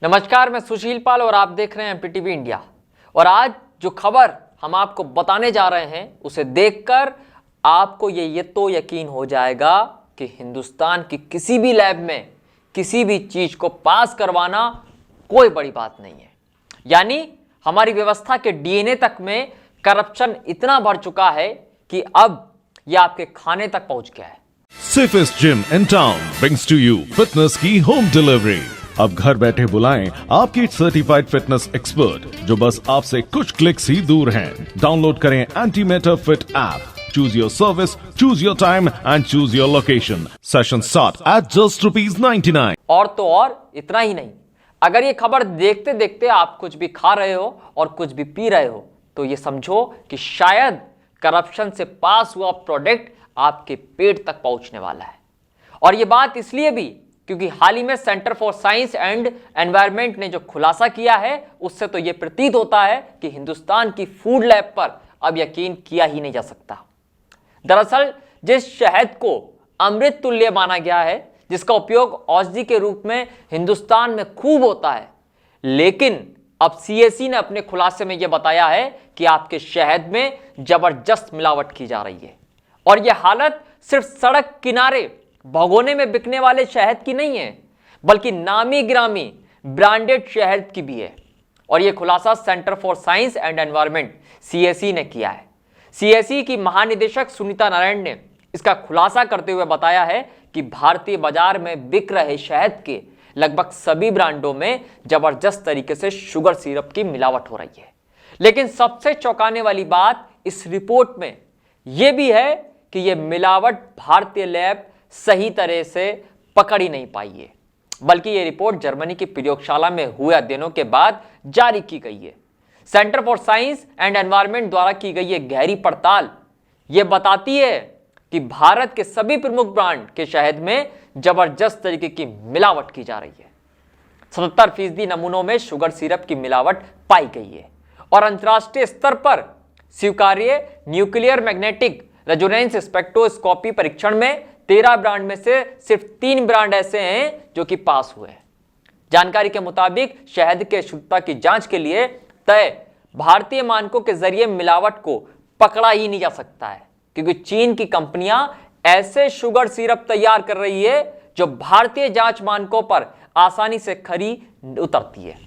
नमस्कार, मैं सुशील पाल और आप देख रहे हैं एमपीटीवी इंडिया। और आज जो खबर हम आपको बताने जा रहे हैं उसे देखकर आपको ये तो यकीन हो जाएगा कि हिंदुस्तान की किसी भी लैब में किसी भी चीज को पास करवाना कोई बड़ी बात नहीं है। यानी हमारी व्यवस्था के डीएनए तक में करप्शन इतना बढ़ चुका है कि अब यह आपके खाने तक पहुंच गया है। Safest gym in town brings to you fitness की होम डिलीवरी। अब घर बैठे बुलाएं आपकी सर्टिफाइड फिटनेस एक्सपर्ट जो बस आपसे कुछ क्लिक्स ही दूर हैं। डाउनलोड करें antimatter fit app. Choose your service, choose your time and choose your location. Session start at just ₹99. और तो और इतना ही नहीं, अगर ये खबर देखते देखते आप कुछ भी खा रहे हो और कुछ भी पी रहे हो तो ये समझो कि शायद करप्शन से पास हुआ प्रोडक्ट आपके पेट तक पहुंचने वाला है। और ये बात इसलिए भी क्योंकि हाल ही में centre for science and environment ने जो खुलासा किया है उससे तो ये प्रतीत होता है कि हिंदुस्तान की फूड लैब पर अब यकीन किया ही नहीं जा सकता। दरअसल जिस शहद को अमृत तुल्य माना गया है, जिसका उपयोग औषधि के रूप में हिंदुस्तान में खूब होता है, लेकिन अब सीएसी ने अपने खुलासे में यह बताया है कि आपके शहद में जबरदस्त मिलावट की जा रही है। और यह हालत सिर्फ सड़क किनारे भगोने में बिकने वाले शहद की नहीं है, बल्कि नामी गिरामी ब्रांडेड शहद की भी है। और यह खुलासा centre for science and environment CSE ने किया है। सीएसई की महानिदेशक सुनीता नारायण ने इसका खुलासा करते हुए बताया है कि भारतीय बाजार में बिक रहे शहद के लगभग सभी ब्रांडों में जबरदस्त तरीके से शुगर सिरप की मिलावट हो रही है। लेकिन सबसे चौंकाने वाली बात इस रिपोर्ट में यह भी है कि यह मिलावट भारतीय लैब सही तरह से पकड़ ही नहीं पाई है, बल्कि यह रिपोर्ट जर्मनी की प्रयोगशाला में हुए अध्ययनों के बाद जारी की गई है। Centre for science and environment द्वारा की गई यह गहरी पड़ताल यह बताती है कि भारत के सभी प्रमुख ब्रांड के शहद में जबरदस्त तरीके की मिलावट की जा रही है। 77% नमूनों में शुगर सिरप की मिलावट पाई गई है। और अंतर्राष्ट्रीय स्तर पर स्वीकार्य न्यूक्लियर मैग्नेटिक रेजोनेंस स्पेक्ट्रोस्कोपी परीक्षण में 13 ब्रांड में से सिर्फ 3 ब्रांड ऐसे हैं जो कि पास हुए हैं। जानकारी के मुताबिक शहद के शुद्धता की जांच के लिए तय भारतीय मानकों के जरिए मिलावट को पकड़ा ही नहीं जा सकता है, क्योंकि चीन की कंपनियां ऐसे शुगर सिरप तैयार कर रही है जो भारतीय जांच मानकों पर आसानी से खरी उतरती है।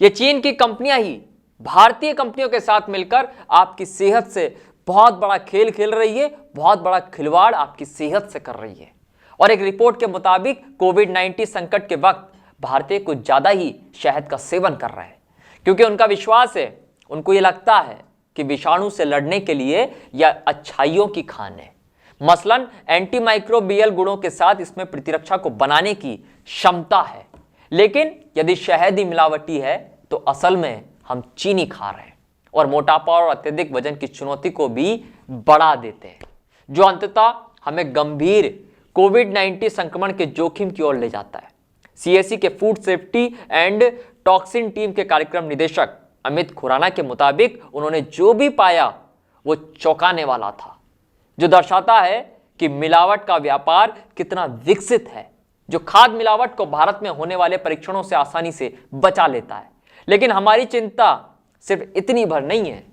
ये चीन की कंपनियां ही भारतीय कंपनियों के साथ मिलकर आपकी सेहत से बहुत बड़ा खेल खेल रही है, बहुत बड़ा खिलवाड़ आपकी सेहत से कर रही है। और एक रिपोर्ट के मुताबिक कोविड-19 संकट के वक्त भारतीय कुछ ज्यादा ही शहद का सेवन कर रहे हैं, क्योंकि उनका विश्वास है, उनको ये लगता है कि विषाणु से लड़ने के लिए यह अच्छाइयों की खान है। मसलन एंटीमाइक्रोबियल गुणों के साथ इसमें प्रतिरक्षा को बनाने की क्षमता है। लेकिन यदि शहद ही मिलावटी है तो असल में हम चीनी खा रहे हैं और मोटापा और अत्यधिक वजन की चुनौती को भी बढ़ा देते हैं, जो अंततः हमें गंभीर कोविड-19 संक्रमण के जोखिम की ओर ले जाता है। सीएसई के food safety and toxin team के कार्यक्रम निदेशक अमित खुराना के मुताबिक उन्होंने जो भी पाया वो चौंकाने वाला था, जो दर्शाता है कि मिलावट का व्यापार कितना विकसित है, जो खाद्य मिलावट को भारत में होने वाले परीक्षणों से आसानी से बचा लेता है। लेकिन हमारी चिंता सिर्फ इतनी भर नहीं है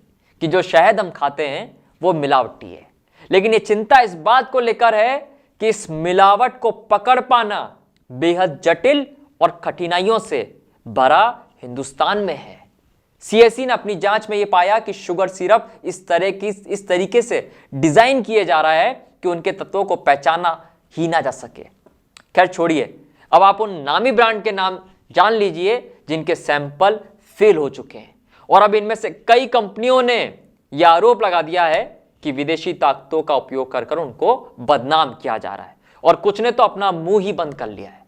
कि जो शहद हम खाते हैं वो मिलावटी है, लेकिन ये चिंता इस बात को लेकर है कि इस मिलावट को पकड़ पाना बेहद जटिल और कठिनाइयों से भरा हिंदुस्तान में है। सीएसई ने अपनी जांच में यह पाया कि शुगर सिरप इस तरीके से डिजाइन किए जा रहा है कि उनके तत्वों को पहचाना ही ना जा सके। खैर छोड़िए, अब आप उन नामी ब्रांड के नाम जान लीजिए जिनके सैंपल फेल हो चुके हैं। और अब इनमें से कई कंपनियों ने यह आरोप लगा दिया है कि विदेशी ताकतों का उपयोग कर उनको बदनाम किया जा रहा है, और कुछ ने तो अपना मुंह ही बंद कर लिया है।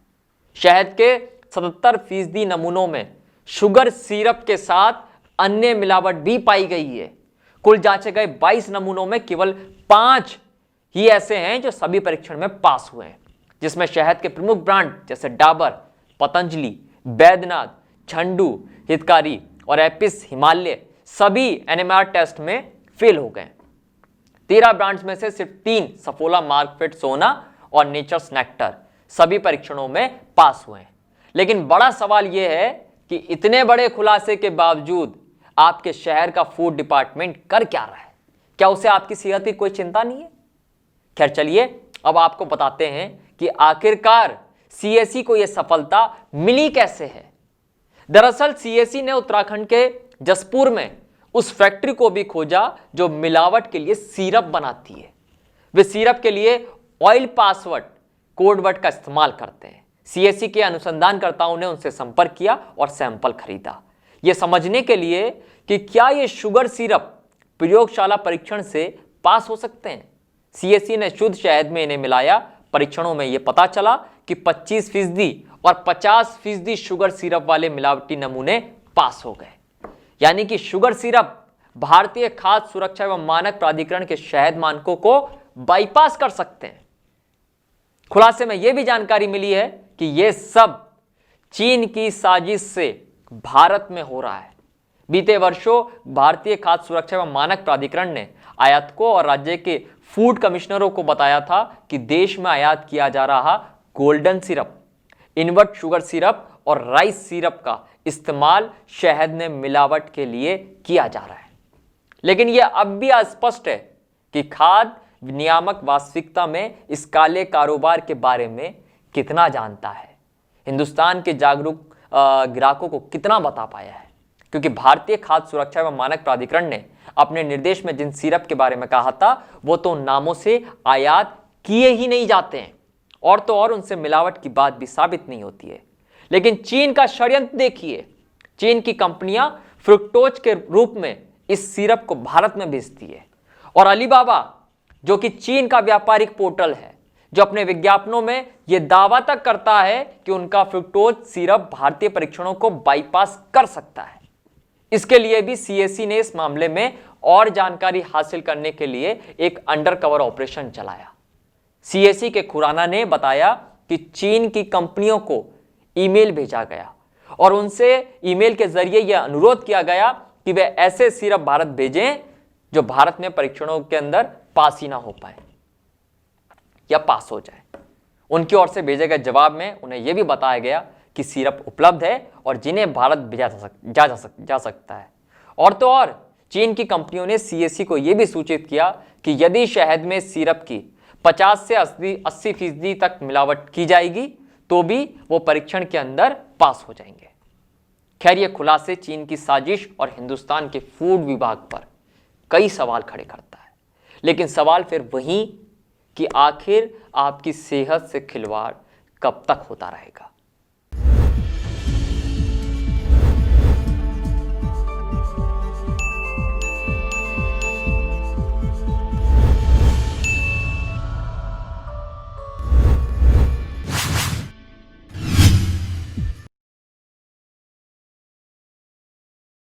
शहद के 77% नमूनों में शुगर सिरप के साथ अन्य मिलावट भी पाई गई है। कुल जांचे गए 22 नमूनों में केवल 5 ही ऐसे हैं जो सभी परीक्षण में पास हुए हैं, जिसमें शहद के प्रमुख ब्रांड जैसे डाबर, पतंजलि, बैद्यनाथ, झंडू, हितकारी और एपिस हिमालय सभी एनएमआर टेस्ट में फेल हो गए। 13 ब्रांड्स में से सिर्फ 3 सफोला, मार्कफेट, सोना और नेचर्स नेक्टर सभी परीक्षणों में पास हुए हैं। लेकिन बड़ा सवाल यह है कि इतने बड़े खुलासे के बावजूद आपके शहर का फूड डिपार्टमेंट कर क्या रहा है? क्या उसे आपकी सेहत की कोई चिंता नहीं है? खैर चलिए, अब आपको बताते हैं कि आखिरकार सीएसई को यह सफलता मिली कैसे है। दरअसल सीएसई ने उत्तराखंड के जसपुर में उस फैक्ट्री को भी खोजा जो मिलावट के लिए सिरप बनाती है। वे सिरप के लिए ऑयल पासवर्ड कोडवर्ड का इस्तेमाल करते हैं। सीएसई के अनुसंधानकर्ताओं ने उनसे संपर्क किया और सैंपल खरीदा, यह समझने के लिए कि क्या ये शुगर सिरप प्रयोगशाला परीक्षण से पास हो सकते हैं। सीएसई ने शुद्ध शहद में इन्हें मिलाया। परीक्षणों में यह पता चला कि 25% और 50% शुगर सिरप वाले मिलावटी नमूने पास हो गए। यानी कि शुगर सिरप भारतीय खाद्य सुरक्षा एवं मानक प्राधिकरण के शहद मानकों को बाईपास कर सकते हैं। खुलासे में यह भी जानकारी मिली है कि यह सब चीन की साजिश से भारत में हो रहा है। बीते वर्षों भारतीय खाद्य सुरक्षा एवं मानक प्राधिकरण ने आयातकों और राज्य के फूड कमिश्नरों को बताया था कि देश में आयात किया जा रहा golden syrup, invert sugar syrup और राइस सिरप का इस्तेमाल शहद में मिलावट के लिए किया जा रहा है। लेकिन यह अब भी अस्पष्ट है कि खाद्य नियामक वास्तविकता में इस काले कारोबार के बारे में कितना जानता है, हिंदुस्तान के जागरूक ग्राहकों को कितना बता पाया है। क्योंकि भारतीय खाद्य सुरक्षा एवं मानक प्राधिकरण ने अपने निर्देश में जिन सिरप के बारे में कहा था वो तो नामों से आयात किए ही नहीं जाते हैं, और तो और उनसे मिलावट की बात भी साबित नहीं होती है। लेकिन चीन का षड्यंत्र देखिए। चीन की कंपनियां फ्रुक्टोज के रूप में इस सिरप को भारत में भेजती है, और अलीबाबा जो कि चीन का व्यापारिक पोर्टल है, जो अपने विज्ञापनों में यह दावा तक करता है कि उनका फ्रुक्टोज सिरप भारतीय परीक्षणों को बाईपास कर सकता है। इसके लिए भी सीएसई ने इस मामले में और जानकारी हासिल करने के लिए एक अंडरकवर ऑपरेशन चलाया। सीएसई के खुराना ने बताया कि चीन की कंपनियों को ईमेल भेजा गया और उनसे ईमेल के जरिए यह अनुरोध किया गया कि वे ऐसे सिरप भारत भेजें जो भारत में परीक्षणों के अंदर पास ही ना हो पाए या पास हो जाए। उनकी ओर से भेजे गए जवाब में उन्हें यह भी बताया गया कि सिरप उपलब्ध है और जिन्हें भारत भेजा जा सकता है। और तो और चीन की कंपनियों ने सीएसई को यह भी सूचित किया कि यदि शहद में सिरप की 50 से 80% तक मिलावट की जाएगी तो भी वो परीक्षण के अंदर पास हो जाएंगे। खैर, ये खुलासे चीन की साजिश और हिंदुस्तान के फूड विभाग पर कई सवाल खड़े करता है। लेकिन सवाल फिर वही कि आखिर आपकी सेहत से खिलवाड़ कब तक होता रहेगा।